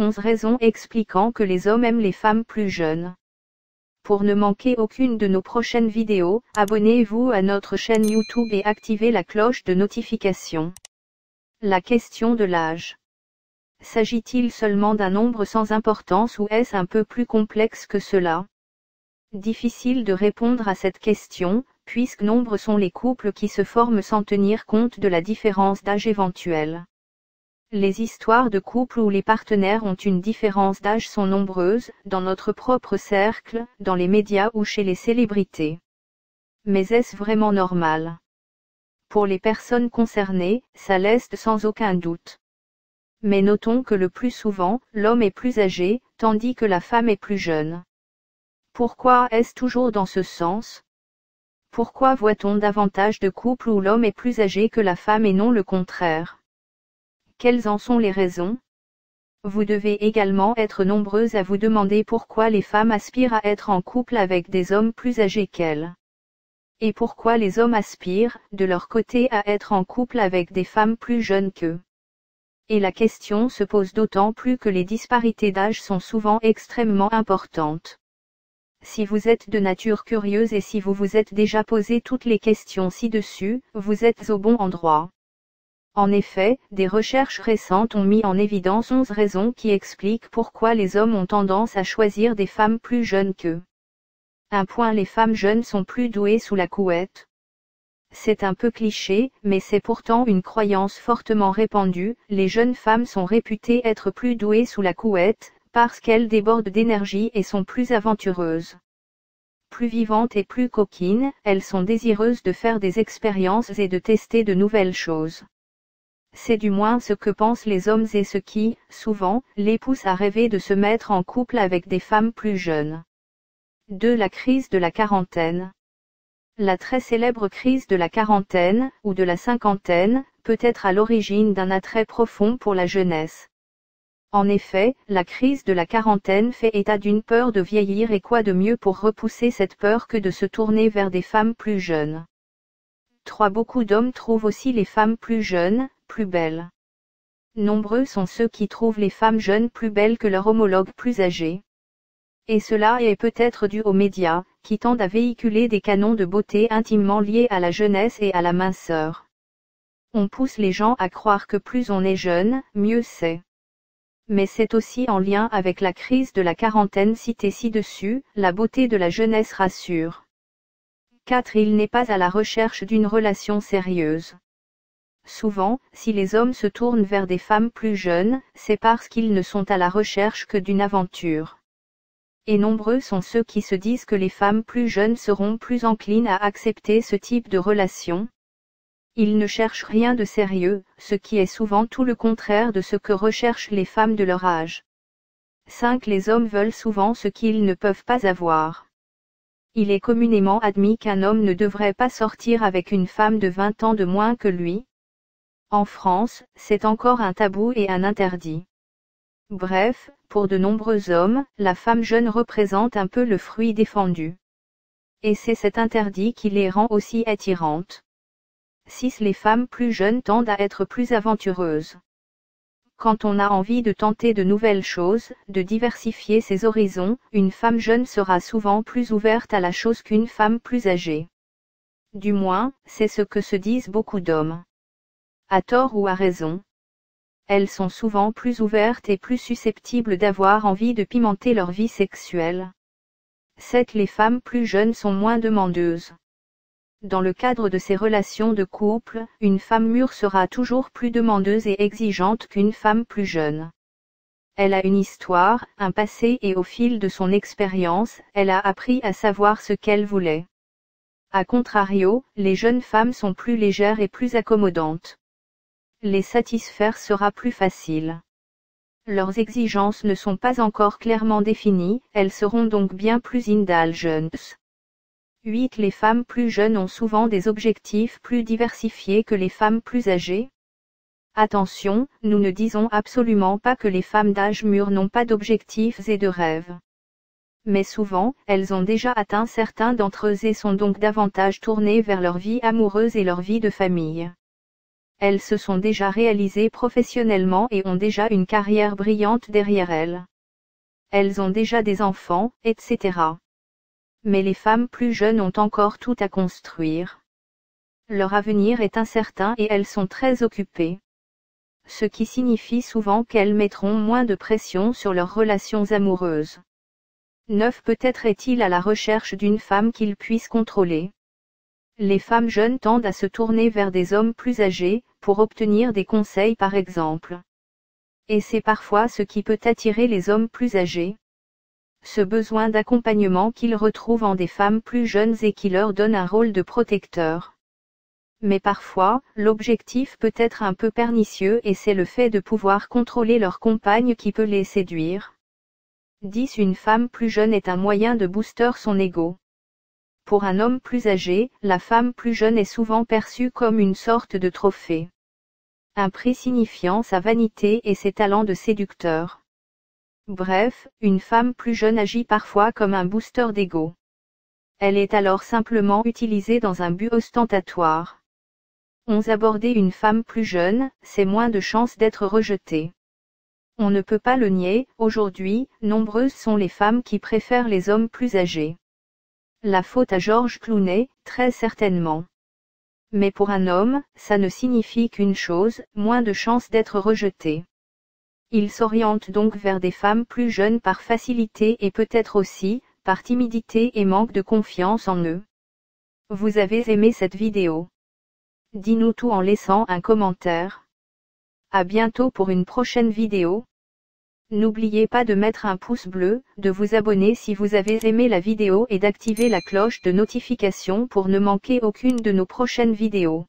11 raisons expliquant que les hommes aiment les femmes plus jeunes. Pour ne manquer aucune de nos prochaines vidéos, abonnez-vous à notre chaîne YouTube et activez la cloche de notification. La question de l'âge. S'agit-il seulement d'un nombre sans importance ou est-ce un peu plus complexe que cela? Difficile de répondre à cette question, puisque nombreux sont les couples qui se forment sans tenir compte de la différence d'âge éventuelle. Les histoires de couples où les partenaires ont une différence d'âge sont nombreuses, dans notre propre cercle, dans les médias ou chez les célébrités. Mais est-ce vraiment normal? Pour les personnes concernées, ça l'est sans aucun doute. Mais notons que le plus souvent, l'homme est plus âgé, tandis que la femme est plus jeune. Pourquoi est-ce toujours dans ce sens? Pourquoi voit-on davantage de couples où l'homme est plus âgé que la femme et non le contraire? Quelles en sont les raisons? Vous devez également être nombreuses à vous demander pourquoi les femmes aspirent à être en couple avec des hommes plus âgés qu'elles. Et pourquoi les hommes aspirent, de leur côté, à être en couple avec des femmes plus jeunes qu'eux. Et la question se pose d'autant plus que les disparités d'âge sont souvent extrêmement importantes. Si vous êtes de nature curieuse et si vous vous êtes déjà posé toutes les questions ci-dessus, vous êtes au bon endroit. En effet, des recherches récentes ont mis en évidence 11 raisons qui expliquent pourquoi les hommes ont tendance à choisir des femmes plus jeunes qu'eux. 1. Les femmes jeunes sont plus douées sous la couette. C'est un peu cliché, mais c'est pourtant une croyance fortement répandue, les jeunes femmes sont réputées être plus douées sous la couette, parce qu'elles débordent d'énergie et sont plus aventureuses. Plus vivantes et plus coquines, elles sont désireuses de faire des expériences et de tester de nouvelles choses. C'est du moins ce que pensent les hommes et ce qui, souvent, les pousse à rêver de se mettre en couple avec des femmes plus jeunes. 2. La crise de la quarantaine. La très célèbre crise de la quarantaine, ou de la cinquantaine, peut être à l'origine d'un attrait profond pour la jeunesse. En effet, la crise de la quarantaine fait état d'une peur de vieillir et quoi de mieux pour repousser cette peur que de se tourner vers des femmes plus jeunes. 3. Beaucoup d'hommes trouvent aussi les femmes plus jeunes, plus belles. Nombreux sont ceux qui trouvent les femmes jeunes plus belles que leurs homologues plus âgés. Et cela est peut-être dû aux médias, qui tendent à véhiculer des canons de beauté intimement liés à la jeunesse et à la minceur. On pousse les gens à croire que plus on est jeune, mieux c'est. Mais c'est aussi en lien avec la crise de la quarantaine citée ci-dessus, la beauté de la jeunesse rassure. 4. Il n'est pas à la recherche d'une relation sérieuse. Souvent, si les hommes se tournent vers des femmes plus jeunes, c'est parce qu'ils ne sont à la recherche que d'une aventure. Et nombreux sont ceux qui se disent que les femmes plus jeunes seront plus enclines à accepter ce type de relation. Ils ne cherchent rien de sérieux, ce qui est souvent tout le contraire de ce que recherchent les femmes de leur âge. 5. Les hommes veulent souvent ce qu'ils ne peuvent pas avoir. Il est communément admis qu'un homme ne devrait pas sortir avec une femme de 20 ans de moins que lui. En France, c'est encore un tabou et un interdit. Bref, pour de nombreux hommes, la femme jeune représente un peu le fruit défendu. Et c'est cet interdit qui les rend aussi attirantes. 6. Les femmes plus jeunes tendent à être plus aventureuses. Quand on a envie de tenter de nouvelles choses, de diversifier ses horizons, une femme jeune sera souvent plus ouverte à la chose qu'une femme plus âgée. Du moins, c'est ce que se disent beaucoup d'hommes. À tort ou à raison. Elles sont souvent plus ouvertes et plus susceptibles d'avoir envie de pimenter leur vie sexuelle. 7. Les femmes plus jeunes sont moins demandeuses. Dans le cadre de ces relations de couple, une femme mûre sera toujours plus demandeuse et exigeante qu'une femme plus jeune. Elle a une histoire, un passé et au fil de son expérience, elle a appris à savoir ce qu'elle voulait. A contrario, les jeunes femmes sont plus légères et plus accommodantes. Les satisfaire sera plus facile. Leurs exigences ne sont pas encore clairement définies, elles seront donc bien plus indulgentes. 8. Les femmes plus jeunes ont souvent des objectifs plus diversifiés que les femmes plus âgées. Attention, nous ne disons absolument pas que les femmes d'âge mûr n'ont pas d'objectifs et de rêves. Mais souvent, elles ont déjà atteint certains d'entre eux et sont donc davantage tournées vers leur vie amoureuse et leur vie de famille. Elles se sont déjà réalisées professionnellement et ont déjà une carrière brillante derrière elles. Elles ont déjà des enfants, etc. Mais les femmes plus jeunes ont encore tout à construire. Leur avenir est incertain et elles sont très occupées. Ce qui signifie souvent qu'elles mettront moins de pression sur leurs relations amoureuses. 9. Peut-être est-il à la recherche d'une femme qu'il puisse contrôler. Les femmes jeunes tendent à se tourner vers des hommes plus âgés, pour obtenir des conseils par exemple. Et c'est parfois ce qui peut attirer les hommes plus âgés. Ce besoin d'accompagnement qu'ils retrouvent en des femmes plus jeunes et qui leur donne un rôle de protecteur. Mais parfois, l'objectif peut être un peu pernicieux et c'est le fait de pouvoir contrôler leur compagne qui peut les séduire. 10. Une femme plus jeune est un moyen de booster son ego. Pour un homme plus âgé, la femme plus jeune est souvent perçue comme une sorte de trophée. Un prix signifiant sa vanité et ses talents de séducteur. Bref, une femme plus jeune agit parfois comme un booster d'ego. Elle est alors simplement utilisée dans un but ostentatoire. 11. Aborder une femme plus jeune, c'est moins de chances d'être rejetée. On ne peut pas le nier, aujourd'hui, nombreuses sont les femmes qui préfèrent les hommes plus âgés. La faute à George Clooney, très certainement. Mais pour un homme, ça ne signifie qu'une chose, moins de chances d'être rejeté. Il s'oriente donc vers des femmes plus jeunes par facilité et peut-être aussi, par timidité et manque de confiance en eux. Vous avez aimé cette vidéo? Dis-nous tout en laissant un commentaire. À bientôt pour une prochaine vidéo. N'oubliez pas de mettre un pouce bleu, de vous abonner si vous avez aimé la vidéo et d'activer la cloche de notification pour ne manquer aucune de nos prochaines vidéos.